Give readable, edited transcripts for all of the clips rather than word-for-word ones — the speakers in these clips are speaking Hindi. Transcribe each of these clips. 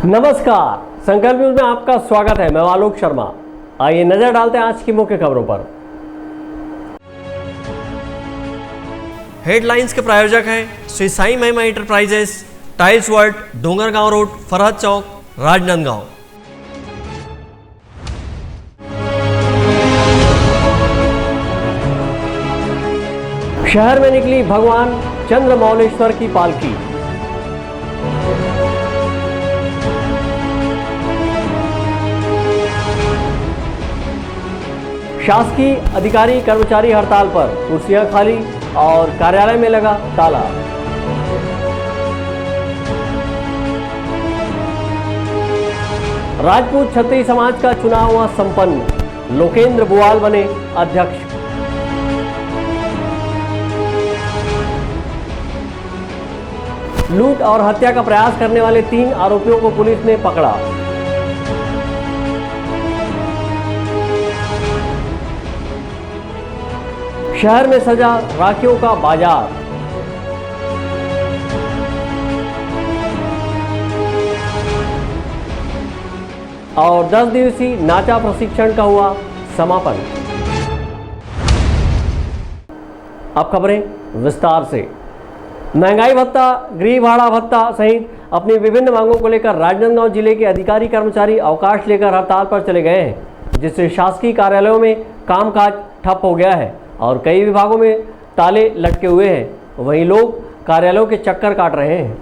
नमस्कार, संकल्प न्यूज में आपका स्वागत है। मैं आलोक शर्मा। आइए नजर डालते हैं आज की मुख्य खबरों पर। हेडलाइंस के प्रायोजक हैं Shri Sai Mahima Enterprises, Tiles World, Dongargaon Road, Farhad Chowk, Rajnandgaon. शहर में निकली भगवान चंद्रमौलेश्वर की पालकी। शासकीय अधिकारी कर्मचारी हड़ताल पर, कुर्सियां खाली और कार्यालय में लगा ताला। राजपूत क्षत्रिय समाज का चुनाव हुआ संपन्न, लोकेंद्र बुवाल बने अध्यक्ष। लूट और हत्या का प्रयास करने वाले 3 आरोपियों को पुलिस ने पकड़ा। शहर में सजा राखियों का बाजार। और 10 दिवसीय नाचा प्रशिक्षण का हुआ समापन। अब खबरें विस्तार से। महंगाई भत्ता, गृह भाड़ा भत्ता सहित अपनी विभिन्न मांगों को लेकर राजनांदगांव जिले के अधिकारी कर्मचारी अवकाश लेकर हड़ताल पर चले गए हैं, जिससे शासकीय कार्यालयों में कामकाज ठप हो गया है और कई विभागों में ताले लटके हुए हैं। वहीं लोग कार्यालयों के चक्कर काट रहे हैं।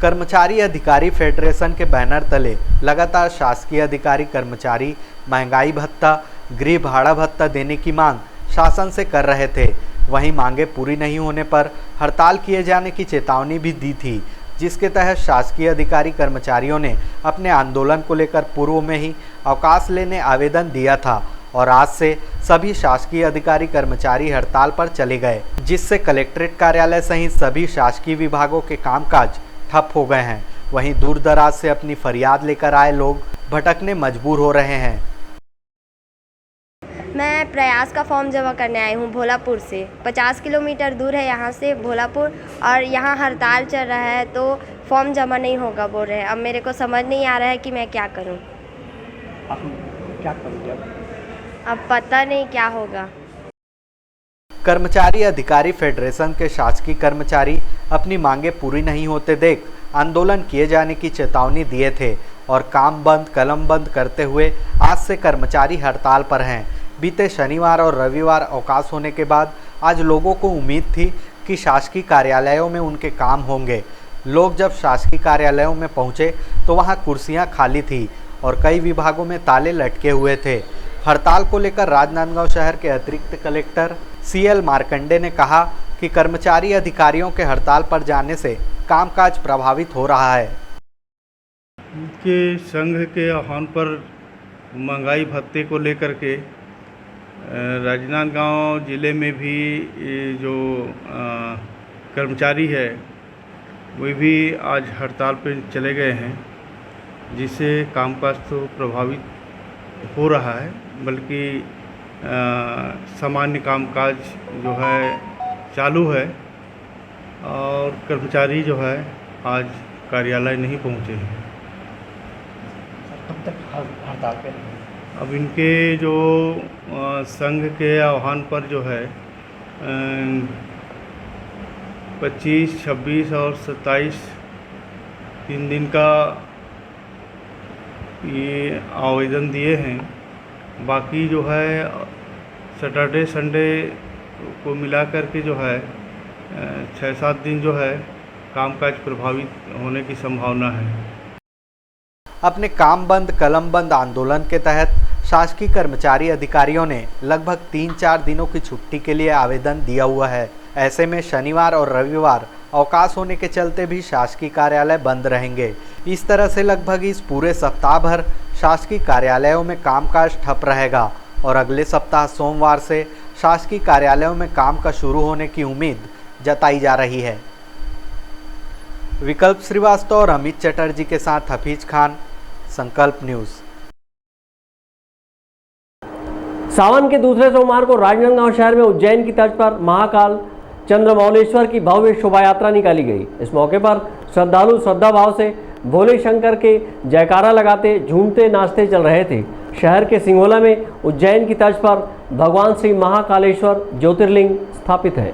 कर्मचारी अधिकारी फेडरेशन के बैनर तले लगातार शासकीय अधिकारी कर्मचारी महंगाई भत्ता, गृह भाड़ा भत्ता देने की मांग शासन से कर रहे थे। वहीं मांगे पूरी नहीं होने पर हड़ताल किए जाने की चेतावनी भी दी थी, जिसके तहत शासकीय अधिकारी कर्मचारियों ने अपने आंदोलन को लेकर पूर्व में ही अवकाश लेने आवेदन दिया था और आज से सभी शासकीय अधिकारी कर्मचारी हड़ताल पर चले गए, जिससे कलेक्ट्रेट कार्यालय सहित सभी शासकीय विभागों के कामकाज ठप हो गए हैं। वहीं दूर दराज से अपनी फरियाद लेकर आए लोग भटकने मजबूर हो रहे हैं। मैं प्रयास का फॉर्म जमा करने आई हूँ भोलापुर से। 50 किलोमीटर दूर है यहाँ से भोलापुर, और यहाँ हड़ताल चल रहा है तो फॉर्म जमा नहीं होगा बोल रहे हैं। अब मेरे को समझ नहीं आ रहा है कि मैं क्या करूँ। आप क्या करोगे अब पता नहीं क्या होगा। कर्मचारी अधिकारी फेडरेशन के शासकीय कर्मचारी अपनी मांगे पूरी नहीं होते देख आंदोलन किए जाने की चेतावनी दिए थे और काम बंद कलम बंद करते हुए आज से कर्मचारी हड़ताल पर हैं। बीते शनिवार और रविवार अवकाश होने के बाद आज लोगों को उम्मीद थी कि शासकीय कार्यालयों में उनके काम होंगे। लोग जब शासकीय कार्यालयों में पहुंचे तो वहां कुर्सियां खाली थी और कई विभागों में ताले लटके हुए थे। हड़ताल को लेकर राजनांदगांव शहर के अतिरिक्त कलेक्टर CL मार्कंडे ने कहा कि कर्मचारी अधिकारियों के हड़ताल पर जाने से कामकाज प्रभावित हो रहा है। के संघ के आह्वान पर महंगाई भत्ते को लेकर के राजनांदगांव जिले में भी जो कर्मचारी है वे भी आज हड़ताल पर चले गए हैं, जिससे कामकाज तो प्रभावित हो रहा है, बल्कि सामान्य कामकाज जो है चालू है और कर्मचारी जो है आज कार्यालय नहीं पहुँचे हैं। कब तक हड़ताल पे रहेंगे? अब इनके जो संघ के आह्वान पर जो है 25, 26 और 27 3 दिन का ये आवेदन दिए हैं। बाकी जो है सैटरडे संडे को मिला कर के जो है 6-7 दिन जो है कामकाज प्रभावित होने की संभावना है। अपने काम बंद कलम बंद आंदोलन के तहत शासकीय कर्मचारी अधिकारियों ने लगभग 3-4 दिनों की छुट्टी के लिए आवेदन दिया हुआ है। ऐसे में शनिवार और रविवार अवकाश होने के चलते भी शासकीय कार्यालय बंद रहेंगे। इस तरह से लगभग इस पूरे सप्ताह भर शासकीय कार्यालयों में कामकाज ठप रहेगा और अगले सप्ताह सोमवार से शासकीय कार्यालयों में काम का शुरू होने की उम्मीद जताई जा रही है। विकल्प श्रीवास्तव और अमित चटर्जी के साथ हफीज खान, संकल्प न्यूज। सावन के दूसरे सोमवार को राजनांदगांव शहर में उज्जैन की तर्ज पर महाकाल चंद्रमौलेश्वर की भव्य शोभा यात्रा निकाली गई। इस मौके पर श्रद्धालु श्रद्धा भाव से भोले शंकर के जयकारा लगाते झूमते नाचते चल रहे थे। शहर के सिंगोला में उज्जैन की तर्ज पर भगवान श्री महाकालेश्वर ज्योतिर्लिंग स्थापित है।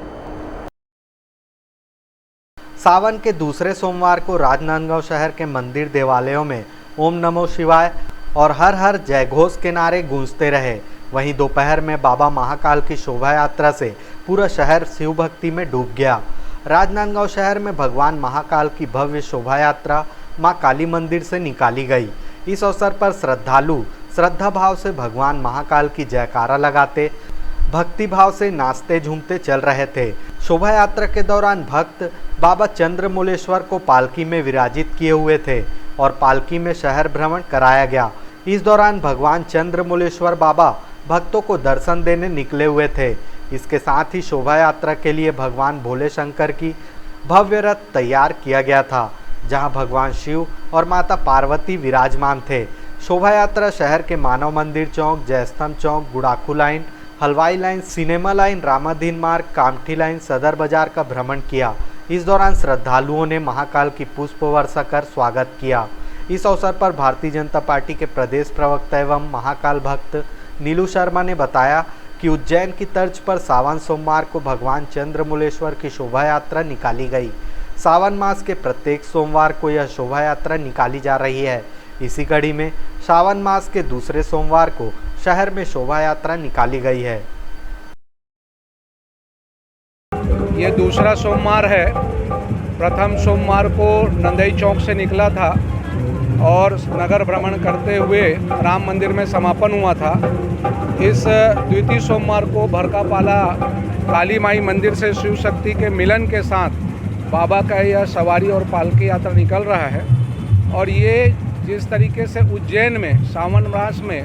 सावन के दूसरे सोमवार को राजनांदगांव शहर के मंदिर देवालयों में ओम नमो शिवाय और हर हर जय घोष के नारे गूंजते रहे। वहीं दोपहर में बाबा महाकाल की शोभा यात्रा से पूरा शहर शिव भक्ति में डूब गया। राजनांदगांव शहर में भगवान महाकाल की भव्य शोभा यात्रा मां काली मंदिर से निकाली गई। इस अवसर पर श्रद्धालु श्रद्धा भाव से भगवान महाकाल की जयकारा लगाते भक्ति भाव से नाचते झूमते चल रहे थे। शोभा यात्रा के दौरान भक्त बाबा चंद्रमौलेश्वर को पालकी में विराजित किए हुए थे और पालकी में शहर भ्रमण कराया गया। इस दौरान भगवान चंद्रमौलेश्वर बाबा भक्तों को दर्शन देने निकले हुए थे। इसके साथ ही शोभा यात्रा के लिए भगवान भोले शंकर की भव्य रथ तैयार किया गया था, जहां भगवान शिव और माता पार्वती विराजमान थे। शोभा यात्रा शहर के मानव मंदिर चौक, जयस्तंभ चौक, गुड़ाखू लाइन, हलवाई लाइन, सिनेमा लाइन, रामाधीन मार्ग, कामठी लाइन, सदर बाजार का भ्रमण किया। इस दौरान श्रद्धालुओं ने महाकाल की पुष्प वर्षा कर स्वागत किया। इस अवसर पर भारतीय जनता पार्टी के प्रदेश प्रवक्ता एवं महाकाल भक्त नीलू शर्मा ने बताया कि उज्जैन की तर्ज पर सावन सोमवार को भगवान चंद्रमौलेश्वर की शोभा यात्रा निकाली गई। सावन मास के प्रत्येक सोमवार को यह शोभा यात्रा निकाली जा रही है। इसी कड़ी में सावन मास के दूसरे सोमवार को शहर में शोभा यात्रा निकाली गई है। ये दूसरा सोमवार है। प्रथम सोमवार को नंदई चौक से निकला था और नगर भ्रमण करते हुए राम मंदिर में समापन हुआ था। इस द्वितीय सोमवार को भरकापाला काली माई मंदिर से शिव शक्ति के मिलन के साथ बाबा का यह सवारी और पालकी यात्रा निकल रहा है। और ये जिस तरीके से उज्जैन में सावन मास में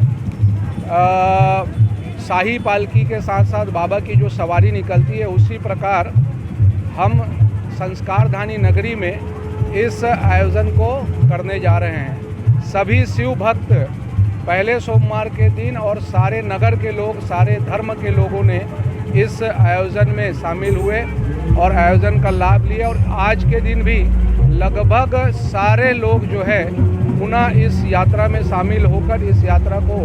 शाही पालकी के साथ साथ बाबा की जो सवारी निकलती है, उसी प्रकार हम संस्कारधानी नगरी में इस आयोजन को करने जा रहे हैं। सभी शिव भक्त पहले सोमवार के दिन और सारे नगर के लोग, सारे धर्म के लोगों ने इस आयोजन में शामिल हुए और आयोजन का लाभ लिया। और आज के दिन भी लगभग सारे लोग जो है पुनः इस यात्रा में शामिल होकर इस यात्रा को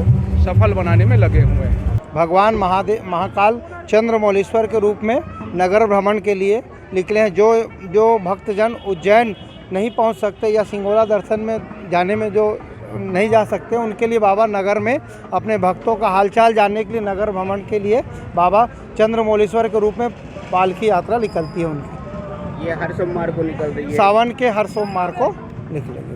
सफल बनाने में लगे हुए हैं। भगवान महाकाल चंद्रमौलेश्वर के रूप में नगर भ्रमण के लिए निकले हैं। जो भक्तजन उज्जैन नहीं पहुंच सकते या सिंगोला दर्शन में जाने में जो नहीं जा सकते, उनके लिए बाबा नगर में अपने भक्तों का हालचाल जानने के लिए नगर भ्रमण के लिए बाबा चंद्रमौलेश्वर के रूप में पालकी यात्रा निकलती है उनकी। ये हर सोमवार को निकल रही है। सावन के हर सोमवार को निकलेगी।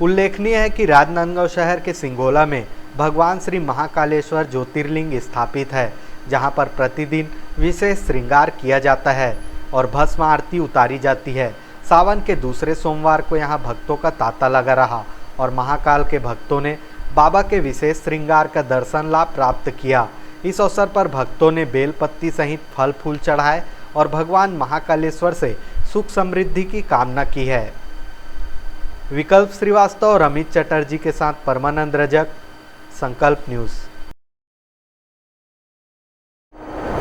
उल्लेखनीय है कि राजनांदगांव शहर के सिंगोला में भगवान श्री महाकालेश्वर ज्योतिर्लिंग स्थापित है, जहां पर प्रतिदिन विशेष श्रृंगार किया जाता है और भस्म आरती उतारी जाती है। सावन के दूसरे सोमवार को यहां भक्तों का तांता लगा रहा और महाकाल के भक्तों ने बाबा के विशेष श्रृंगार का दर्शन लाभ प्राप्त किया। इस अवसर पर भक्तों ने बेलपत्ती सहित फल फूल चढ़ाए और भगवान महाकालेश्वर से सुख समृद्धि की कामना की है। विकल्प श्रीवास्तव और अमित चटर्जी के साथ परमानंद रजक, संकल्प न्यूज़।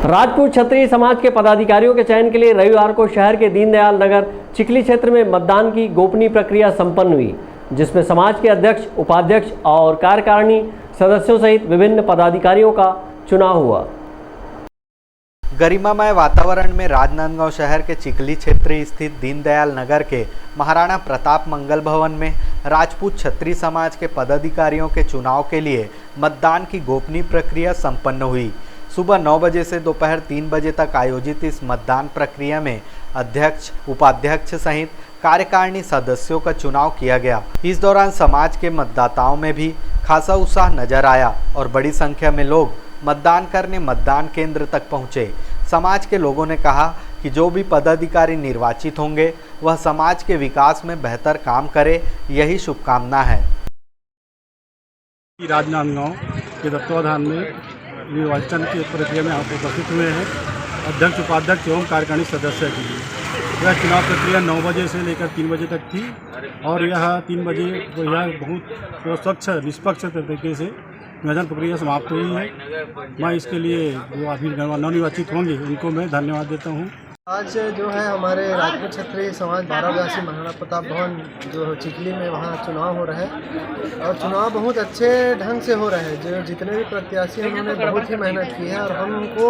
राजपूत क्षत्रिय समाज के पदाधिकारियों के चयन के लिए रविवार को शहर के दीनदयाल नगर चिखली क्षेत्र में मतदान की गोपनीय प्रक्रिया संपन्न हुई, जिसमें समाज के अध्यक्ष, उपाध्यक्ष और कार्यकारिणी सदस्यों सहित विभिन्न पदाधिकारियों का चुनाव हुआ। गरिमामय वातावरण में राजनांदगांव शहर के चिखली क्षेत्र स्थित दीनदयाल नगर के महाराणा प्रताप मंगल भवन में राजपूत क्षत्रिय समाज के पदाधिकारियों के चुनाव के लिए मतदान की गोपनीय प्रक्रिया संपन्न हुई। सुबह 9 बजे से दोपहर 3 बजे तक आयोजित इस मतदान प्रक्रिया में अध्यक्ष, उपाध्यक्ष सहित कार्यकारिणी सदस्यों का चुनाव किया गया। इस दौरान समाज के मतदाताओं में भी खासा उत्साह नजर आया और बड़ी संख्या में लोग मतदान करने मतदान केंद्र तक पहुंचे। समाज के लोगों ने कहा कि जो भी पदाधिकारी निर्वाचित होंगे वह समाज के विकास में बेहतर काम करे, यही शुभकामना है। राजनांदगांव के तत्वाधान में निर्वाचन की प्रक्रिया में आप उपस्थित हुए हैं अध्यक्ष, उपाध्यक्ष एवं कार्यकारिणी सदस्य के लिए। यह चुनाव प्रक्रिया 9 बजे से लेकर 3 बजे तक थी और यह 3 बजे यह बहुत स्वच्छ निष्पक्ष तरीके से नियोजन प्रक्रिया समाप्त हुई है। मैं इसके लिए जो अभी नवनिर्वाचित होंगे उनको मैं धन्यवाद देता हूँ। आज जो है हमारे राजपूत क्षत्रिय समाज 12 महाराणा प्रताप भवन जो चिखली में वहाँ चुनाव हो रहा है और चुनाव बहुत अच्छे ढंग से हो रहा है। जो जितने भी प्रत्याशी हैं उन्होंने बहुत ही मेहनत की है और हम उनको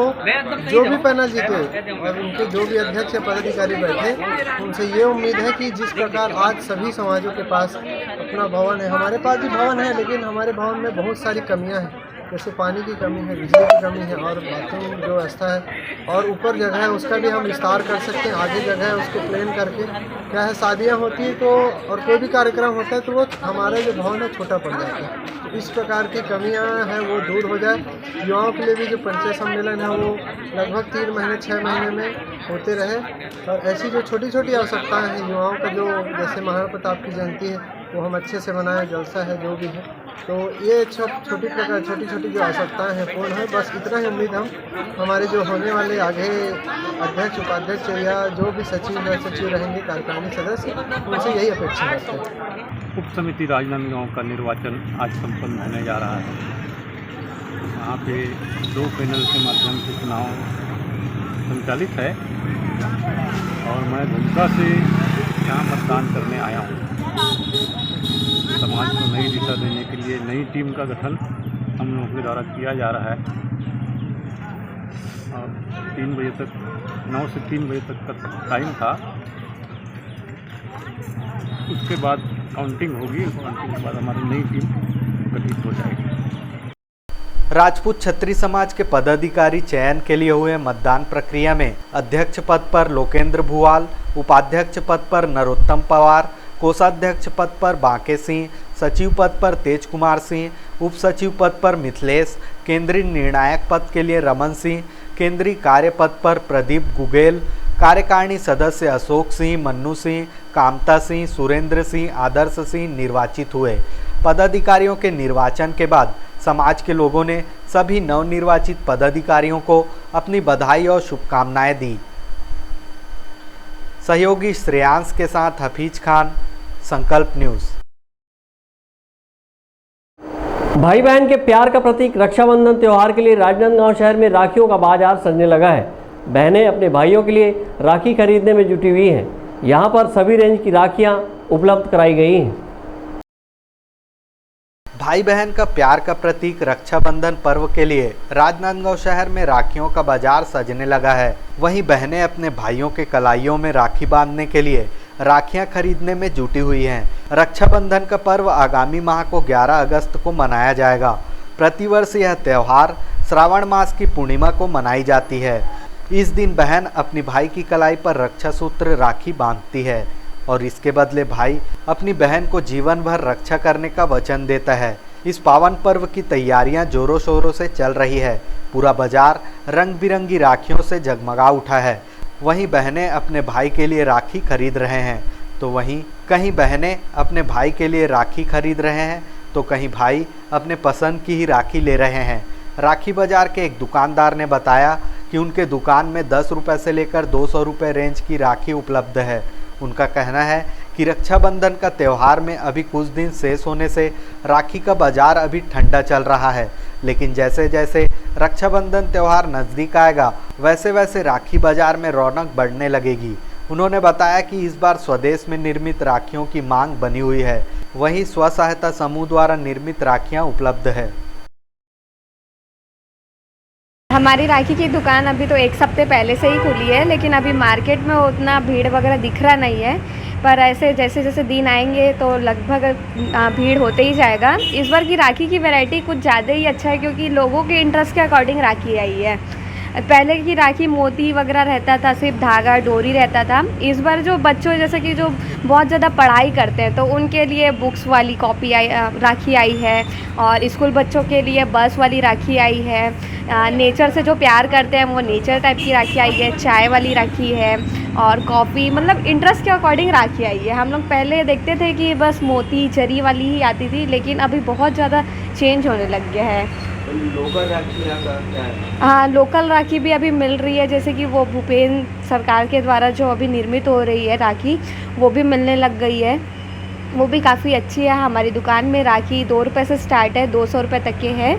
जो भी पैनल जीते और उनके जो भी अध्यक्ष या पदाधिकारी बैठे उनसे ये उम्मीद है कि जिस प्रकार आज सभी समाजों के पास अपना भवन है, हमारे पास भी भवन है लेकिन हमारे भवन में बहुत सारी कमियाँ हैं, जैसे पानी की कमी है, बिजली की कमी है और बाथरूम जो व्यवस्था है और ऊपर जगह है उसका भी हम विस्तार कर सकते हैं। आगे जगह है उसको प्लेन करके क्या है शादियाँ होती है तो और कोई भी कार्यक्रम होता है तो वो हमारा जो भवन है छोटा पड़ जाता है। तो इस प्रकार की कमियाँ हैं वो दूर हो जाए। युवाओं के लिए भी जो पंचायत सम्मेलन है वो लगभग 3 महीने 6 महीने में होते रहे और ऐसी जो छोटी छोटी आवश्यकताएँ हैं युवाओं का, जो जैसे महाराणा प्रताप की जयंती है वो हम अच्छे से मनाएं, जलसा है जो भी है, तो ये छोटी छोटी जो आवश्यकताएँ हैं पूर्ण है। बस इतना ही उम्मीद हम हमारे जो होने वाले आगे अध्यक्ष उपाध्यक्ष या जो भी सचिव रहेंगे कार्यकारिणी सदस्य उनसे यही अपेक्षा करते हैं। उप समिति राजनांदगांव का निर्वाचन आज संपन्न होने जा रहा है। यहाँ पे 2 पैनल के माध्यम से चुनाव संचालित है और मैं भूमिका से यहाँ मतदान करने आया हूँ। समाज को नई दिशा देने के लिए नई टीम का गठन हम लोगों के द्वारा किया जा रहा है और 3 बजे तक 9 से 3 बजे तक का टाइम था। उसके बाद काउंटिंग होगी, काउंटिंग के बाद हमारी नई टीम गठित हो जाएगी। राजपूत क्षत्रिय समाज के पदाधिकारी चयन के लिए हुए मतदान प्रक्रिया में अध्यक्ष पद पर लोकेंद्र भुवाल, उपाध्यक्ष पद पर नरोत्तम पवार, कोषाध्यक्ष पद पर बांके सिंह, सचिव पद पर तेज कुमार सिंह, उप सचिव पद पर मिथिलेश, केंद्रीय निर्णायक पद के लिए रमन सिंह, केंद्रीय कार्य पद पर प्रदीप गुगेल, कार्यकारिणी सदस्य अशोक सिंह, मन्नू सिंह, कामता सिंह, सुरेंद्र सिंह, आदर्श सिंह निर्वाचित हुए। पदाधिकारियों के निर्वाचन के बाद समाज के लोगों ने सभी नवनिर्वाचित पदाधिकारियों को अपनी बधाई और शुभकामनाएं दी। सहयोगी श्रेयांश के साथ हफीज खान, संकल्प न्यूज़। भाई बहन के प्यार का प्रतीक रक्षाबंधन त्यौहार के लिए राजनांदगांव शहर में राखियों का बाजार सजने लगा है। बहनें अपने भाइयों के लिए राखी खरीदने में जुटी हुई हैं। यहां पर सभी रेंज की राखियां उपलब्ध कराई गई हैं। भाई बहन का प्यार का प्रतीक रक्षाबंधन पर्व के लिए राजनांदगांव शहर में राखियों का बाजार सजने लगा है। वहीं बहनें अपने भाइयों के कलाइयों में राखी बांधने के लिए राखियां खरीदने में जुटी हुई हैं। रक्षाबंधन का पर्व आगामी माह को 11 अगस्त को मनाया जाएगा। प्रतिवर्ष यह त्यौहार श्रावण मास की पूर्णिमा को मनाई जाती है। इस दिन बहन अपनी भाई की कलाई पर रक्षा सूत्र राखी बांधती है और इसके बदले भाई अपनी बहन को जीवन भर रक्षा करने का वचन देता है। इस पावन पर्व की तैयारियां जोरों शोरों से चल रही है। पूरा बाजार रंग बिरंगी राखियों से जगमगा उठा है। वहीं बहनें अपने भाई के लिए राखी खरीद रहे हैं तो वहीं कहीं बहनें अपने भाई के लिए राखी खरीद रहे हैं तो कहीं भाई अपने पसंद की ही राखी ले रहे हैं। राखी बाजार के एक दुकानदार ने बताया कि उनके दुकान में 10 रुपये से लेकर 200 रुपये रेंज की राखी उपलब्ध है। उनका कहना है कि रक्षाबंधन का त्यौहार में अभी कुछ दिन शेष होने से राखी का बाजार अभी ठंडा चल रहा है, लेकिन जैसे जैसे रक्षाबंधन त्यौहार नज़दीक आएगा वैसे वैसे राखी बाजार में रौनक बढ़ने लगेगी। उन्होंने बताया कि इस बार स्वदेश में निर्मित राखियों की मांग बनी हुई है। वहीं स्व सहायता समूह द्वारा निर्मित राखियाँ उपलब्ध है। हमारी राखी की दुकान अभी तो 1 हफ्ते पहले से ही खुली है, लेकिन अभी मार्केट में उतना भीड़ वगैरह दिख रहा नहीं है, पर ऐसे जैसे जैसे दिन आएंगे तो लगभग भीड़ होते ही जाएगा। इस बार की राखी की वैरायटी कुछ ज़्यादा ही अच्छा है क्योंकि लोगों के इंटरेस्ट के अकॉर्डिंग राखी आई है। पहले की राखी मोती वगैरह रहता था, सिर्फ धागा डोरी रहता था। इस बार जो बच्चों जैसे कि जो बहुत ज़्यादा पढ़ाई करते हैं तो उनके लिए बुक्स वाली कॉपी राखी आई है और स्कूल बच्चों के लिए बस वाली राखी आई है। नेचर से जो प्यार करते हैं वो नेचर टाइप की राखी आई है। चाय वाली राखी है और कॉफ़ी, मतलब इंटरेस्ट के अकॉर्डिंग राखी आई है। हम लोग पहले देखते थे कि बस मोती जरी वाली ही आती थी, लेकिन अभी बहुत ज़्यादा चेंज होने लग गया है। लोकल राखी क्या है? हाँ, लोकल राखी भी अभी मिल रही है, जैसे कि वो भूपेंद्र सरकार के द्वारा जो अभी निर्मित हो रही है राखी, वो भी मिलने लग गई है। वो भी काफ़ी अच्छी है। हमारी दुकान में राखी 2 रुपये से स्टार्ट है, 200 रुपये तक के है।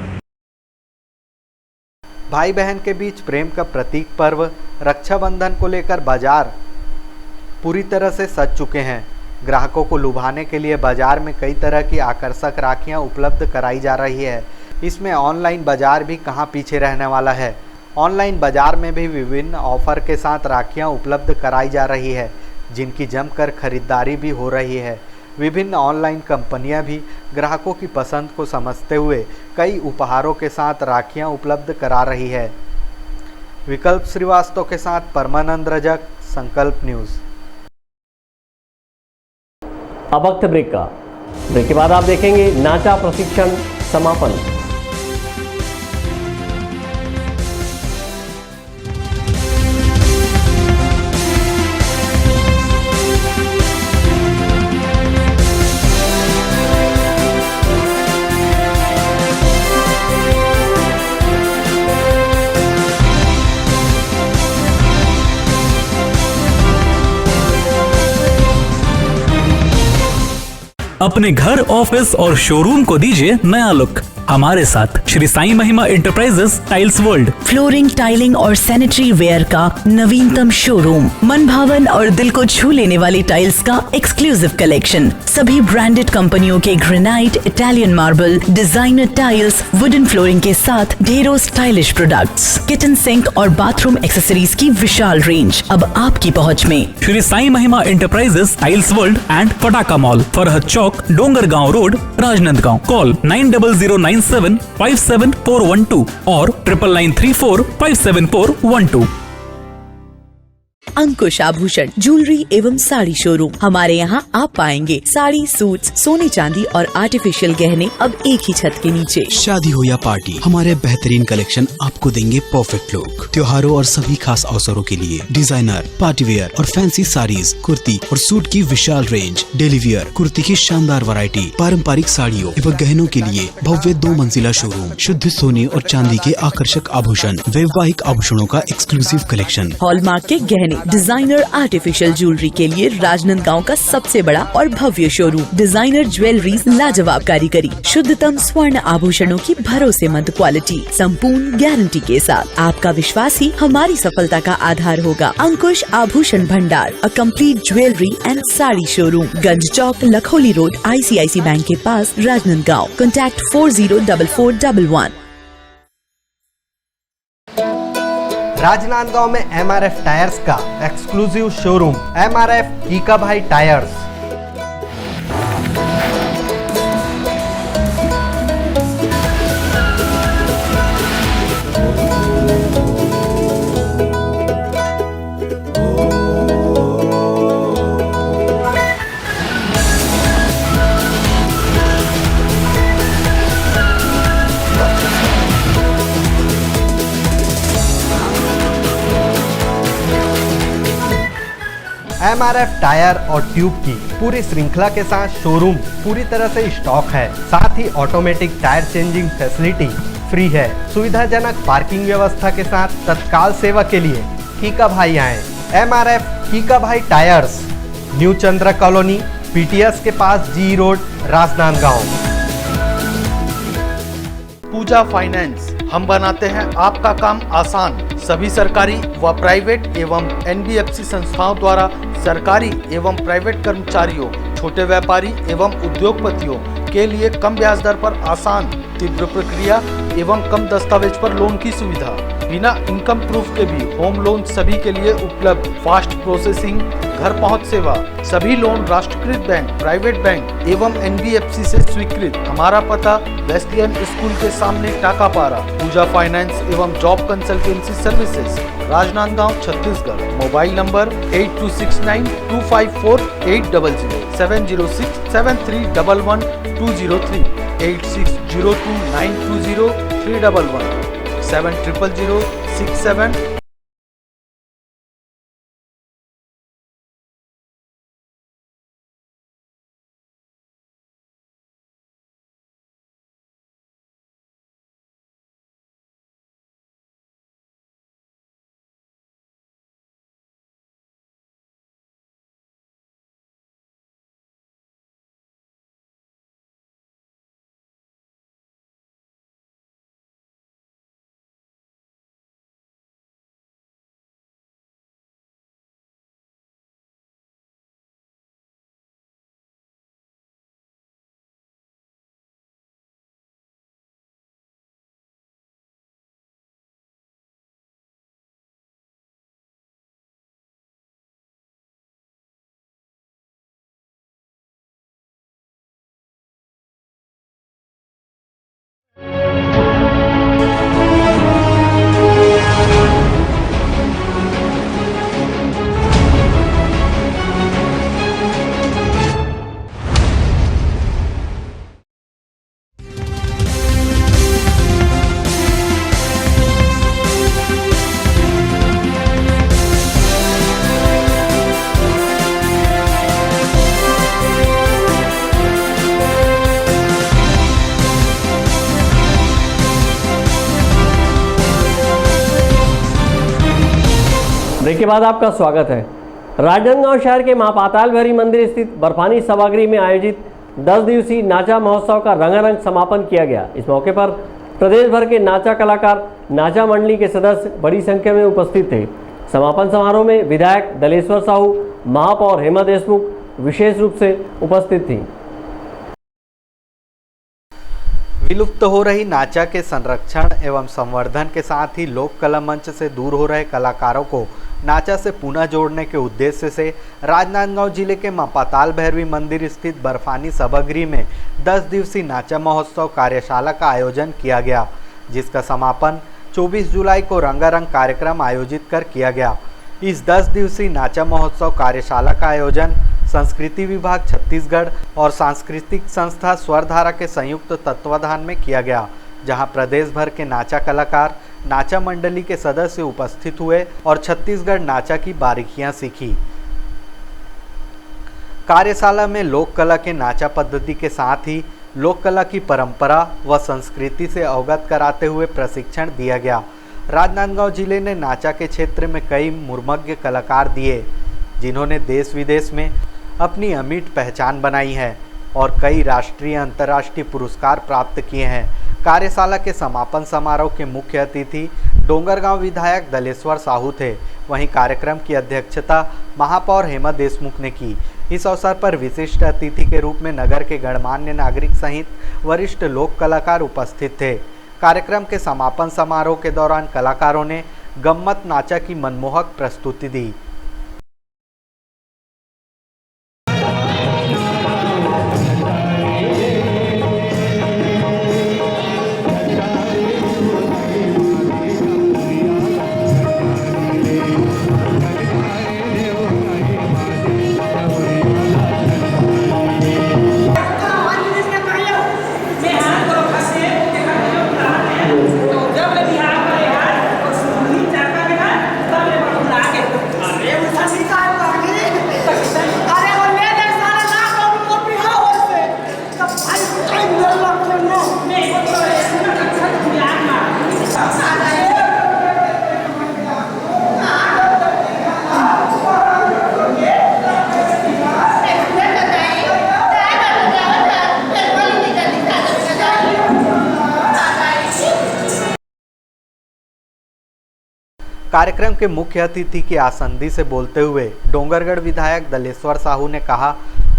भाई बहन के बीच प्रेम का प्रतीक पर्व रक्षाबंधन को लेकर बाजार पूरी तरह से सज चुके हैं। ग्राहकों को लुभाने के लिए बाजार में कई तरह की आकर्षक राखियां उपलब्ध कराई जा रही है। इसमें ऑनलाइन बाजार भी कहां पीछे रहने वाला है। ऑनलाइन बाजार में भी विभिन्न ऑफर के साथ राखियां उपलब्ध कराई जा रही है, जिनकी जमकर खरीदारी भी हो रही है। विभिन्न ऑनलाइन कंपनियां भी ग्राहकों की पसंद को समझते हुए कई उपहारों के साथ राखियां उपलब्ध करा रही है। विकल्प श्रीवास्तव के साथ परमानंद रजक, संकल्प न्यूज़। अब वक्त ब्रेक का। ब्रेक के बाद आप देखेंगे नाचा प्रशिक्षण समापन। अपने घर, ऑफिस और शोरूम को दीजिए नया लुक हमारे साथ Shri Sai Mahima Enterprises Tiles world. Flooring, tiling और सैनिटरी वेयर का नवीनतम शोरूम, मन भावन और दिल को छू लेने वाली टाइल्स का एक्सक्लूसिव कलेक्शन, सभी ब्रांडेड कंपनियों के granite, Italian marble, designer tiles, wooden flooring के साथ ढेरों स्टाइलिश प्रोडक्ट्स, किचन सिंक और बाथरूम एक्सेसरीज की विशाल रेंज अब आपकी पहुंच में। Shri Sai Mahima Enterprises Tiles World and Pataka Mall, Farhad Chowk, Dongargaon Road, Rajnandgaon. Call 9009757412 और 9993457412। अंकुश आभूषण ज्वेलरी एवं साड़ी शोरूम। हमारे यहाँ आप पाएंगे साड़ी, सूट्स, सोने चांदी और आर्टिफिशियल गहने अब एक ही छत के नीचे। शादी हो या पार्टी, हमारे बेहतरीन कलेक्शन आपको देंगे परफेक्ट लुक। त्योहारों और सभी खास अवसरों के लिए डिजाइनर, पार्टी वेयर और फैंसी साड़ीज, कुर्ती और सूट की विशाल रेंज, डेली वियर कुर्ती की शानदार वैरायटी, पारंपरिक साड़ियों एवं गहनों के लिए भव्य 2 मंजिला शोरूम, शुद्ध सोने और चांदी के आकर्षक आभूषण, वैवाहिक आभूषणों का एक्सक्लूसिव कलेक्शन, हॉलमार्क के गहने, डिजाइनर आर्टिफिशियल ज्वेलरी के लिए राजनांदगांव का सबसे बड़ा और भव्य शोरूम। डिजाइनर ज्वेलरीज, लाजवाब कारीगरी, शुद्धतम स्वर्ण आभूषणों की भरोसेमंद क्वालिटी, संपूर्ण गारंटी के साथ। आपका विश्वास ही हमारी सफलता का आधार होगा। अंकुश आभूषण भंडार, a complete jewellery and sari showroom, Ganj Chowk, Lakholi road, ICICI bank के पास, राजनांदगांव। कॉन्टैक्ट 404411। राजनांदगांव में MRF टायर्स का एक्सक्लूसिव शोरूम, MRF कीका भाई टायर्स। MRF टायर और ट्यूब की पूरी श्रृंखला के साथ शोरूम पूरी तरह से स्टॉक है। साथ ही automatic tyre changing facility free है। सुविधाजनक पार्किंग व्यवस्था के साथ तत्काल सेवा के लिए कीका भाई आए। MRF कीका भाई टायर्स, न्यू चंद्र कॉलोनी, PTS के पास, G रोड, राजनांदगांव। पूजा फाइनेंस, हम बनाते हैं आपका काम आसान। सभी सरकारी व प्राइवेट एवं NBFC संस्थाओं द्वारा सरकारी एवं प्राइवेट कर्मचारियों, छोटे व्यापारी एवं उद्योगपतियों के लिए कम ब्याज दर पर आसान, तीव्र प्रक्रिया एवं कम दस्तावेज पर लोन की सुविधा। बिना इनकम प्रूफ के भी होम लोन सभी के लिए उपलब्ध। फास्ट प्रोसेसिंग, घर पहुंच सेवा। सभी लोन राष्ट्रीयकृत बैंक, प्राइवेट बैंक एवं NBFC से स्वीकृत। हमारा पता वेस्लियन स्कूल के सामने टाकापारा। पूजा फाइनेंस एवं job consultancy services, Rajnandgaon, Chhattisgarh. Mobile number 8269254800, 7067311203, 8602920311, 700067 break के बाद आपका स्वागत है। राजनांदगांव शहर के मां पाताल भैरवी मंदिर स्थित बर्फानी सभागृह में आयोजित 10 दिवसीय नाचा महोत्सव का रंगारंग समापन किया गया। इस मौके पर प्रदेश भर के नाचा कलाकार, नाचा मंडली के सदस्य बड़ी संख्या में उपस्थित थे। समापन समारोह में विधायक दलेश्वर साहू, महापौर हेमा देशमुख विशेष रूप से उपस्थित थी। विलुप्त हो रही नाचा के संरक्षण एवं संवर्धन के साथ ही लोक कला मंच से दूर हो रहे कलाकारों को नाचा से पुनः जोड़ने के उद्देश्य से राजनांदगांव जिले के मां पाताल भैरवी मंदिर स्थित बर्फानी सभागृह में 10 दिवसीय नाचा महोत्सव कार्यशाला का आयोजन किया गया, जिसका समापन 24 जुलाई को रंगारंग कार्यक्रम आयोजित कर किया गया। इस 10 दिवसीय नाचा महोत्सव कार्यशाला का आयोजन संस्कृति विभाग छत्तीसगढ़ और सांस्कृतिक संस्था स्वरधारा के संयुक्त तत्वाधान में किया गया, जहां प्रदेश भर के नाचा कलाकार, नाचा मंडली के सदस्य उपस्थित हुए और छत्तीसगढ़ नाचा की बारीकियां सीखी। कार्यशाला में लोक कला के नाचा पद्धति के साथ ही लोक कला की परंपरा व संस्कृति से अवगत कराते हुए प्रशिक्षण दिया गया। राजनांदगांव जिले ने नाचा के क्षेत्र में कई मुर्मज्ञ कलाकार दिए, जिन्होंने देश विदेश में अपनी अमिट पहचान बनाई है और कई राष्ट्रीय अंतर्राष्ट्रीय पुरस्कार प्राप्त किए हैं। कार्यशाला के समापन समारोह के मुख्य अतिथि डोंगरगांव विधायक दलेश्वर साहू थे। वहीं कार्यक्रम की अध्यक्षता महापौर हेमा देशमुख ने की। इस अवसर पर विशिष्ट अतिथि के रूप में नगर के गणमान्य नागरिक सहित वरिष्ठ लोक कलाकार उपस्थित थे। कार्यक्रम के समापन समारोह के दौरान कलाकारों ने गम्मत नाचा की मनमोहक प्रस्तुति दी। कार्यक्रम के मुख्य अतिथि की आसंदी से बोलते हुए डोंगरगढ़ विधायक दलेश्वर साहू ने कहा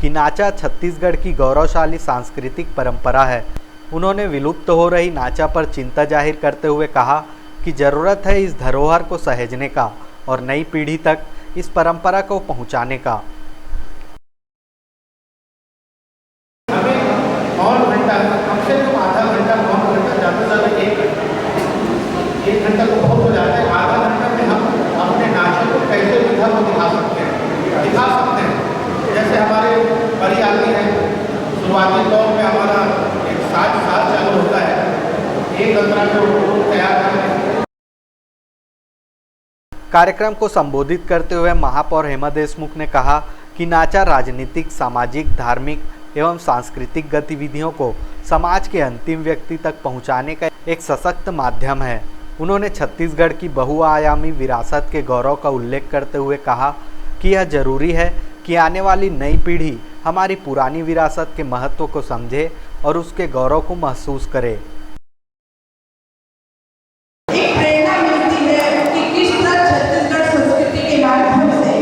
कि नाचा छत्तीसगढ़ की गौरवशाली सांस्कृतिक परंपरा है। उन्होंने विलुप्त हो रही नाचा पर चिंता जाहिर करते हुए कहा कि जरूरत है इस धरोहर को सहेजने का और नई पीढ़ी तक इस परंपरा को पहुंचाने का। एक घंटा तो बहुत हो जाता है। आधा घंटा में हम अपने नाचे को कैसे विधा को दिखा सकते हैं। जैसे हमारे बड़ी आदमी है, शुरुआती दौर में हमारा एक साज चालू होता है, एक अंतरा को तैयार करके। कार्यक्रम को संबोधित करते हुए महापौर हेमा देशमुख ने कहा कि नाचा राजनीतिक, सामाजिक, धार्मिक एवं सांस्कृतिक गतिविधियों को समाज के अंतिम व्यक्ति तक पहुंचाने का एक सशक्त माध्यम है। उन्होंने छत्तीसगढ़ की बहुआयामी विरासत के गौरव का उल्लेख करते हुए कहा कि यह जरूरी है कि आने वाली नई पीढ़ी हमारी पुरानी विरासत के महत्व को समझे और उसके गौरव को महसूस करे। एक प्रेरणा मिलती है कि किस तरह छत्तीसगढ़ संस्कृति के माध्यम से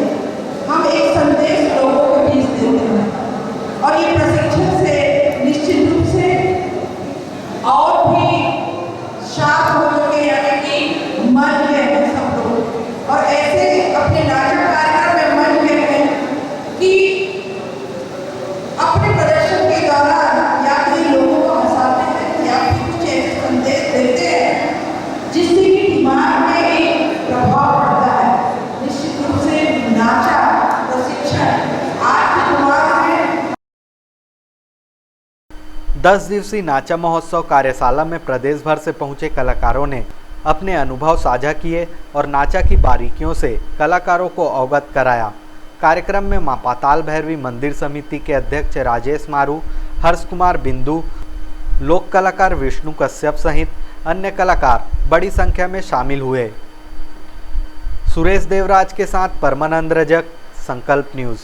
हम एक संदेश लोगों को भेज देते हैं और ये प्रशिक्षण से निश्चित रूप से और भी शार्प हो चुके यानी कि मन गए हैं सब लोग और ऐसे अपने नाटक कार्यक्रम में मन गए हैं कि अपने प्रदर्शन के दौरान या कई लोगों को हंसाते हैं या फिर कुछ ऐसे संदेश देते हैं जिससे कि दिमाग में एक प्रभाव पड़ता है। निश्चित रूप से नाचा प्रशिक्षण आज के दिमाग में 10 दिवसीय नाचा महोत्सव कार्यशाला में प्रदेश भर से पहुंचे कलाकारों ने अपने अनुभव साझा किए और नाचा की बारीकियों से कलाकारों को अवगत कराया। कार्यक्रम में मां पाताल भैरवी मंदिर समिति के अध्यक्ष राजेश मारू, हर्ष कुमार बिंदु, लोक कलाकार विष्णु कश्यप सहित अन्य कलाकार बड़ी संख्या में शामिल हुए। सुरेश देवराज के साथ परमानंद रजक, संकल्प न्यूज।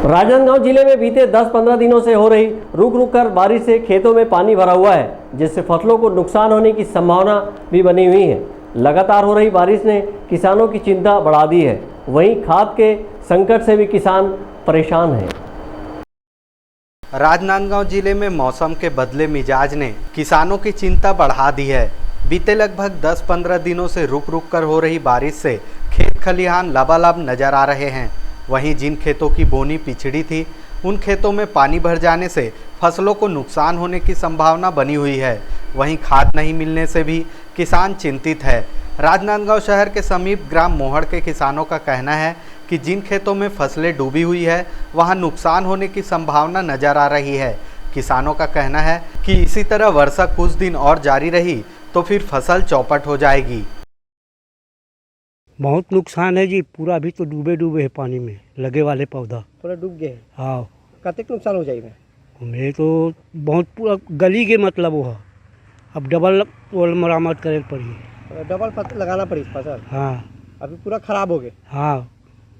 राजनांदगांव जिले में बीते 10-15 दिनों से हो रही रुक रुक कर बारिश से खेतों में पानी भरा हुआ है, जिससे फसलों को नुकसान होने की संभावना भी बनी हुई है। लगातार हो रही बारिश ने किसानों की चिंता बढ़ा दी है। वहीं खाद के संकट से भी किसान परेशान हैं। राजनांदगांव जिले में मौसम के बदले मिजाज ने किसानों की चिंता बढ़ा दी है। बीते लगभग 10-15 दिनों से रुक रुक कर हो रही बारिश से खेत खलिहान लबालब नजर आ रहे हैं। वहीं जिन खेतों की बोनी पिछड़ी थी, उन खेतों में पानी भर जाने से फसलों को नुकसान होने की संभावना बनी हुई है। वहीं खाद नहीं मिलने से भी किसान चिंतित है। राजनांदगांव शहर के समीप ग्राम मोहड़ के किसानों का कहना है कि जिन खेतों में फसलें डूबी हुई है, वहां नुकसान होने की संभावना नजर आ रही है। किसानों का कहना है कि इसी तरह वर्षा कुछ दिन और जारी रही तो फिर फसल चौपट हो जाएगी। बहुत नुकसान है जी, पूरा अभी तो डूबे है पानी में, लगे वाले पौधा पूरा डूब गए। हाँ, कतक नुकसान हो जाएगा? मैं तो बहुत पूरा गली के मतलब वो है। अब डबल मरम्मत करे पड़ी, डबल लगाना पड़ी फसल। हाँ, अभी पूरा खराब हो गए। हाँ,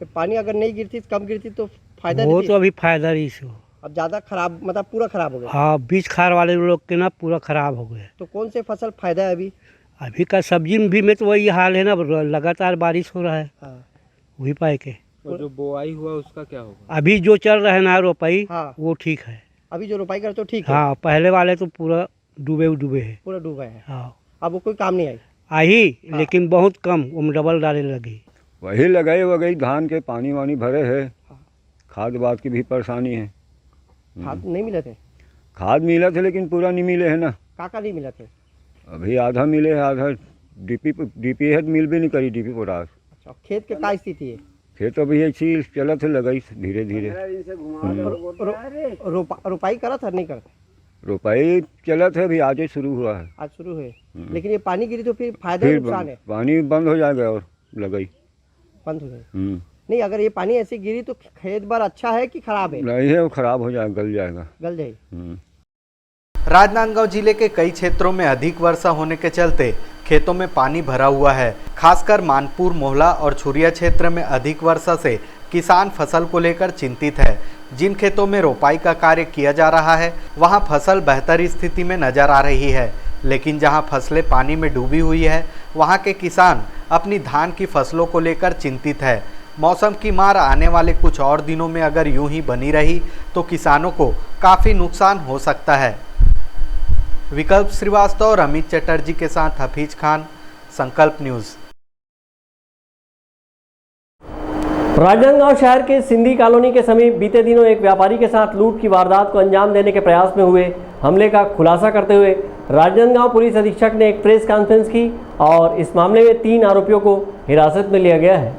पानी अगर नहीं गिरती, कम गिरती तो फायदा वो तो अभी फायदा रही सो। अब ज़्यादा खराब मतलब पूरा खराब हो गया। हाँ, बीज खार वाले लोग के ना पूरा खराब हो गए। तो कौन से फसल फायदा है अभी का सब्जी में भी में तो वही हाल है ना, लगातार बारिश हो रहा है। हाँ। वही पाए के और जो बोआई हुआ उसका क्या होगा? अभी जो चल रहा है ना रोपाई, हाँ। वो ठीक है। अभी जो रोपाई करते हो ठीक है। हाँ, पहले वाले तो पूरा डूबे है। पूरा डूबा है। हाँ, अब वो कोई काम नहीं आई हाँ। लेकिन बहुत कम वो डबल डाले लगी। वही लगाए वगई धान के पानी वानी भरे है। खाद बात की भी परेशानी है। खाद नहीं मिले थे? खाद मिला थे लेकिन पूरा नहीं मिले है ना। काका नहीं मिला थे? अभी आधा मिले है, आधा डीपी है, मिल भी नहीं करी डीपी पोटास। अच्छा, खेत के क्या स्थिति है? खेत अभी ऐसी चलत है, लगाई धीरे धीरे। रोपाई करा था नहीं करता? रोपाई चलत है, अभी आज शुरू हुआ है। आज शुरू है, लेकिन ये पानी गिरी तो फिर फायदा नुकसान है? पानी बंद हो जाएगा और लगाई बंद हो जाएगा। नहीं, अगर ये पानी ऐसे गिरी तो खेत बार अच्छा है कि खराब है? नहीं है, वो खराब हो जाएगा, गल जाएगा। गल जाएगी। राजनांदगांव जिले के कई क्षेत्रों में अधिक वर्षा होने के चलते खेतों में पानी भरा हुआ है। खासकर मानपुर, मोहला और छुरिया क्षेत्र में अधिक वर्षा से किसान फसल को लेकर चिंतित है। जिन खेतों में रोपाई का कार्य किया जा रहा है, वहां फसल बेहतर स्थिति में नजर आ रही है, लेकिन जहां फसलें पानी में डूबी हुई है, वहां के किसान अपनी धान की फसलों को लेकर चिंतित है। मौसम की मार आने वाले कुछ और दिनों में अगर यूं ही बनी रही तो किसानों को काफ़ी नुकसान हो सकता है। विकल्प श्रीवास्तव और अमित चटर्जी के साथ हफीज खान, संकल्प न्यूज़। राजनांदगांव शहर के सिंधी कॉलोनी के समीप बीते दिनों एक व्यापारी के साथ लूट की वारदात को अंजाम देने के प्रयास में हुए हमले का खुलासा करते हुए राजनांदगांव पुलिस अधीक्षक ने एक प्रेस कॉन्फ्रेंस की और इस मामले में 3 आरोपियों को हिरासत में लिया गया है।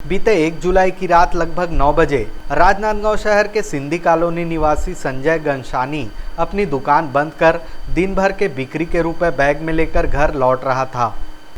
बीते 1 जुलाई की रात लगभग 9 बजे राजनांदगांव शहर के सिंधी कॉलोनी निवासी संजय गंशानी अपनी दुकान बंद कर दिन भर के बिक्री के रुपए बैग में लेकर घर लौट रहा था।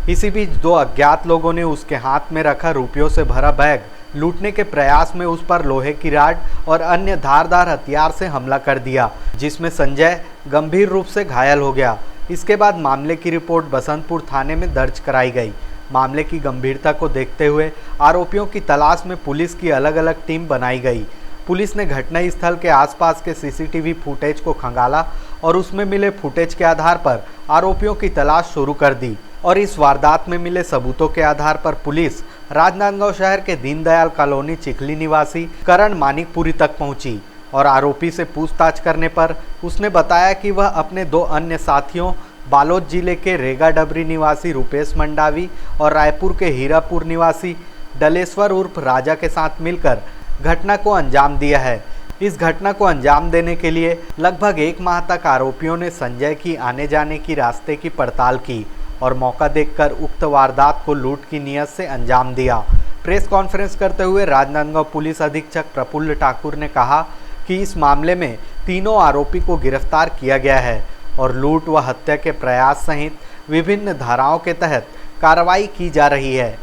इसी बीच 2 अज्ञात लोगों ने उसके हाथ में रखा रुपयों से भरा बैग लूटने के प्रयास में उस पर लोहे की राड और अन्य धारदार हथियार से हमला कर दिया, जिसमें संजय गंभीर रूप से घायल हो गया। इसके बाद मामले की रिपोर्ट बसंतपुर थाने में दर्ज कराई गई। मामले की गंभीरता को देखते हुए आरोपियों की तलाश में पुलिस की अलग अलग टीम बनाई गई। पुलिस ने घटनास्थल के आसपास के सीसीटीवी फुटेज को खंगाला और उसमें मिले फुटेज के आधार पर आरोपियों की तलाश शुरू कर दी और इस वारदात में मिले सबूतों के आधार पर पुलिस राजनांदगांव शहर के दीनदयाल कॉलोनी चिखली निवासी करण मानिकपुरी तक पहुंची और आरोपी से पूछताछ करने पर उसने बताया कि वह अपने 2 अन्य साथियों बालोद जिले के रेगा डबरी निवासी रुपेश मंडावी और रायपुर के हीरापुर निवासी डलेश्वर उर्फ राजा के साथ मिलकर घटना को अंजाम दिया है। इस घटना को अंजाम देने के लिए लगभग 1 माह तक आरोपियों ने संजय की आने जाने की रास्ते की पड़ताल की और मौका देखकर उक्त वारदात को लूट की नीयत से अंजाम दिया। प्रेस कॉन्फ्रेंस करते हुए राजनांदगांव पुलिस अधीक्षक प्रफुल्ल ठाकुर ने कहा कि इस मामले में तीनों आरोपी को गिरफ्तार किया गया है और लूट व हत्या के प्रयास सहित विभिन्न धाराओं के तहत कार्रवाई की जा रही है।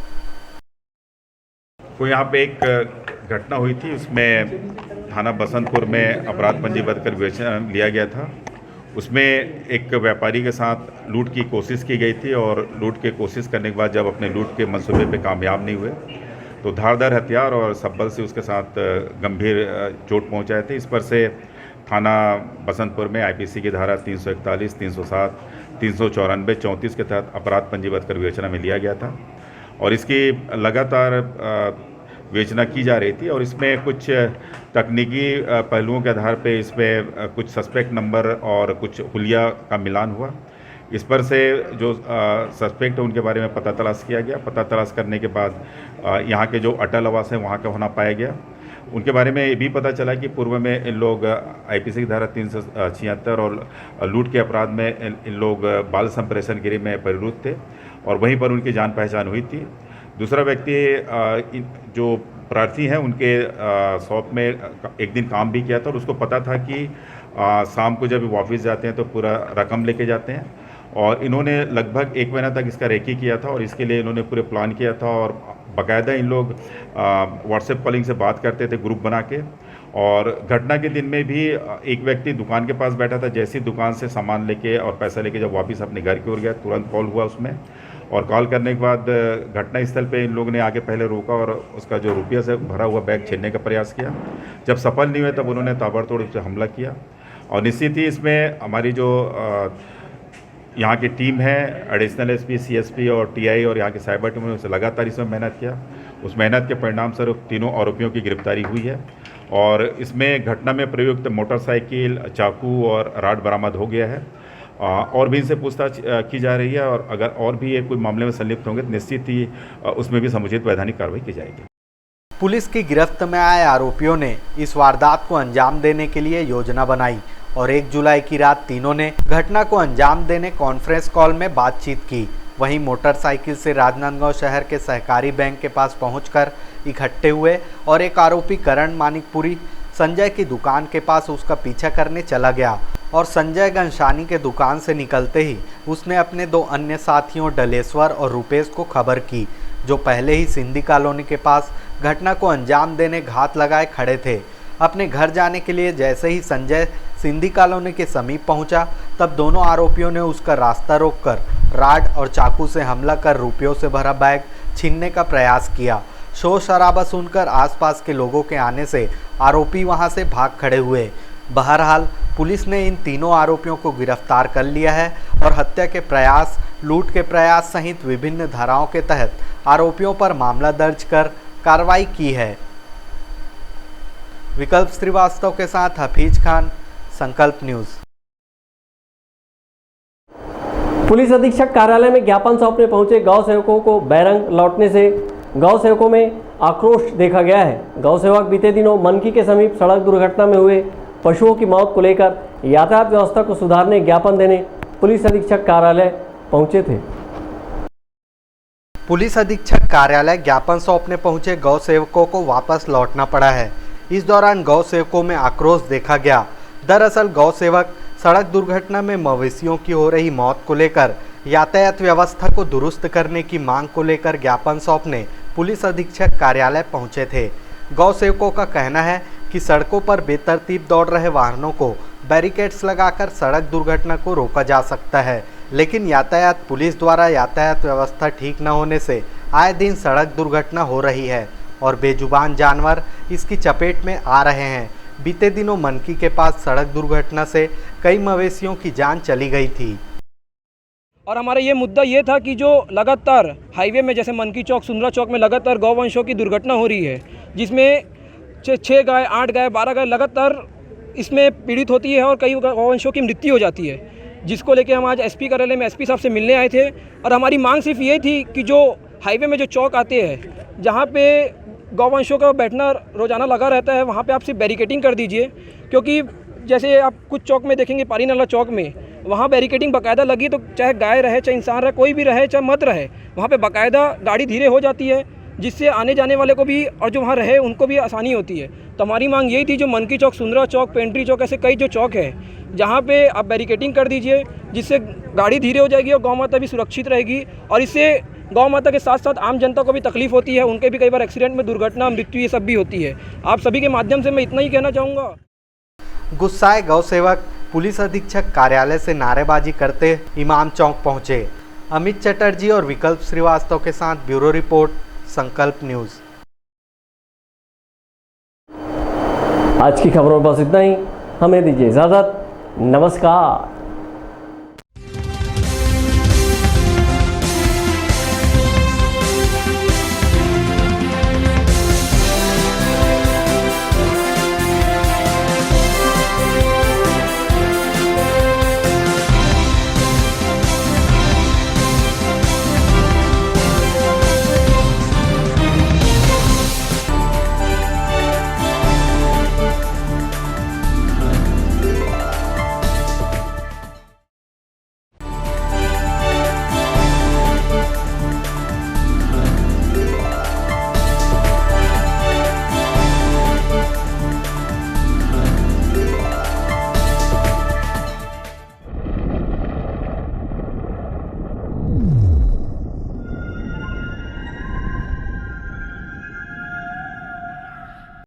तो यहाँ पे एक घटना हुई थी, उसमें थाना बसंतपुर में अपराध पंजीबद्ध कर विवेचना लिया गया था। उसमें एक व्यापारी के साथ लूट की कोशिश की गई थी और लूट की कोशिश करने के बाद जब अपने लूट के मंसूबे पे कामयाब नहीं हुए तो धारदार हथियार और सब्बल से उसके साथ गंभीर चोट पहुंचाए थे। इस पर से थाना बसंतपुर में आईपीसी की धारा 341, 307, 394, 34 के तहत अपराध पंजीबद्ध कर विवेचना में लिया गया था और इसकी लगातार विवेचना की जा रही थी और इसमें कुछ तकनीकी पहलुओं के आधार पे इसमें कुछ सस्पेक्ट नंबर और कुछ हुलिया का मिलान हुआ। इस पर से जो सस्पेक्ट है उनके बारे में पता तलाश किया गया। पता तलाश करने के बाद यहाँ के जो अटल आवास है वहाँ का होना पाया गया। उनके बारे में ये भी पता चला कि पूर्व में इन लोग आईपीसी की धारा 376 और लूट के अपराध में इन लोग बाल संप्रेषण गिरी में प्रवृत्त थे और वहीं पर उनकी जान पहचान हुई थी। दूसरा व्यक्ति जो प्रार्थी हैं उनके शॉप में एक दिन काम भी किया था और उसको पता था कि शाम को जब वापस जाते हैं तो पूरा रकम लेके जाते हैं और इन्होंने लगभग 1 महीना तक इसका रेकी किया था और इसके लिए इन्होंने पूरे प्लान किया था और बाकायदा इन लोग व्हाट्सएप कॉलिंग से बात करते थे ग्रुप बना के। और घटना के दिन में भी एक व्यक्ति दुकान के पास बैठा था, जैसी दुकान से सामान लेके और पैसा लेके जब वापस अपने घर की ओर गया तुरंत कॉल हुआ उसमें और कॉल करने के बाद घटना स्थल पे इन लोगों ने आगे पहले रोका और उसका जो रुपया से भरा हुआ बैग छीनने का प्रयास किया। जब सफल नहीं हुए तब उन्होंने ताबड़तोड़ उस पर हमला किया और निश्चित ही इसमें हमारी जो यहाँ की टीम है एडिशनल एसपी, सीएसपी और टीआई और यहाँ की साइबर टीम ने लगातार इसमें मेहनत किया। उस मेहनत के परिणाम स्वरूप तीनों आरोपियों की गिरफ्तारी हुई है और इसमें घटना में प्रयुक्त मोटरसाइकिल, चाकू और राड बरामद हो गया है और भी इनसे पूछताछ की जा रही है और अगर और भी ये कोई मामले में संलिप्त होंगे तो निश्चित ही उसमें भी समुचित वैधानिक कार्रवाई की जाएगी। पुलिस की गिरफ्त में आए आरोपियों ने इस वारदात को अंजाम देने के लिए योजना बनाई और 1 जुलाई की रात तीनों ने घटना को अंजाम देने कॉन्फ्रेंस कॉल में बातचीत की। वहीं मोटरसाइकिल से राजनांदगांव शहर के सहकारी बैंक के पास पहुंचकर इकट्ठे हुए और एक आरोपी करण मानिकपुरी संजय की दुकान के पास उसका पीछा करने चला गया और संजय घनशानी के दुकान से निकलते ही उसने अपने 2 अन्य साथियों डलेश्वर और रुपेश को खबर की, जो पहले ही सिंधी कॉलोनी के पास घटना को अंजाम देने घात लगाए खड़े थे। अपने घर जाने के लिए जैसे ही संजय सिंधी कॉलोनी के समीप पहुंचा, तब दोनों आरोपियों ने उसका रास्ता रोककर राड और चाकू से हमला कर रुपयों से भरा बैग छीनने का प्रयास किया। शोर शराबा सुनकर आसपास के लोगों के आने से आरोपी वहां से भाग खड़े हुए। बहरहाल पुलिस ने इन तीनों आरोपियों को गिरफ्तार कर लिया है और हत्या के प्रयास, लूट के प्रयास सहित विभिन्न धाराओं के तहत आरोपियों पर मामला दर्ज कर कार्रवाई की है। विकल्प श्रीवास्तव के साथ हफीज खान, संकल्प न्यूज। पुलिस अधीक्षक कार्यालय में ज्ञापन सौंपने पहुंचे गौ सेवकों को बैरंग लौटने से गौ सेवकों में आक्रोश देखा गया है। गौ सेवक बीते दिनों मनकी के समीप सड़क दुर्घटना में हुए पशुओं की मौत को लेकर यातायात व्यवस्था को सुधारने ज्ञापन देने पुलिस अधीक्षक कार्यालय पहुंचे थे। पुलिस अधीक्षक कार्यालय ज्ञापन सौंपने पहुंचे गौ सेवकों को वापस लौटना पड़ा है। इस दौरान गौ सेवकों में आक्रोश देखा गया। दरअसल गौ सेवक सड़क दुर्घटना में मवेशियों की हो रही मौत को लेकर यातायात व्यवस्था को दुरुस्त करने की मांग को लेकर ज्ञापन सौंपने पुलिस अधीक्षक कार्यालय पहुंचे थे। गौ सेवकों का कहना है कि सड़कों पर बेतरतीब दौड़ रहे वाहनों को बैरिकेड्स लगाकर सड़क दुर्घटना को रोका जा सकता है, लेकिन यातायात पुलिस द्वारा यातायात व्यवस्था ठीक न होने से आए दिन सड़क दुर्घटना हो रही है और बेजुबान जानवर इसकी चपेट में आ रहे हैं। बीते दिनों मनकी के पास सड़क दुर्घटना से कई मवेशियों की जान चली गई थी। और हमारा ये मुद्दा ये था कि जो लगातार हाईवे में जैसे मनकी चौक, सुंदरा चौक में लगातार गौवंशों की दुर्घटना हो रही है, जिसमें 6 गाय, 8 गाय, 12 गाय लगातार इसमें पीड़ित होती है और कई गौवंशों की मृत्यु हो जाती है, जिसको लेके हम आज एसपी कार्यालय में एसपी साहब से मिलने आए थे। और हमारी मांग सिर्फ ये थी कि जो हाईवे में जो चौक आते हैं जहाँ पे गौवंशों का बैठना रोज़ाना लगा रहता है, वहाँ पे आप सिर्फ बैरिकेडिंग कर दीजिए, क्योंकि जैसे आप कुछ चौक में देखेंगे, पारी नाला चौक में वहाँ बैरिकेडिंग बाकायदा लगी, तो चाहे गाय रहे, चाहे इंसान रहे, कोई भी रहे, चाहे मत रहे, वहाँ पे बाकायदा गाड़ी धीरे हो जाती है, जिससे आने जाने वाले को भी और जो वहाँ रहे उनको भी आसानी होती है। तो हमारी मांग यही थी, जो मनकी चौक, सुंदरा चौक, पेंट्री चौक, ऐसे कई जो चौक है जहाँ पे आप बैरिकेडिंग कर दीजिए, जिससे गाड़ी धीरे हो जाएगी और गौ माता भी सुरक्षित रहेगी। और इससे गौ माता के साथ साथ आम जनता को भी तकलीफ होती है, उनके भी कई बार एक्सीडेंट में दुर्घटना, मृत्यु, ये सब भी होती है। आप सभी के माध्यम से मैं इतना ही कहना चाहूँगा। गुस्साए गौ सेवक पुलिस अधीक्षक कार्यालय से नारेबाजी करते इमाम चौक पहुंचे। अमित चटर्जी और विकल्प श्रीवास्तव के साथ ब्यूरो रिपोर्ट, संकल्प न्यूज। आज की खबरों में बस इतना ही। हमें दीजिए इजाजत। नमस्कार।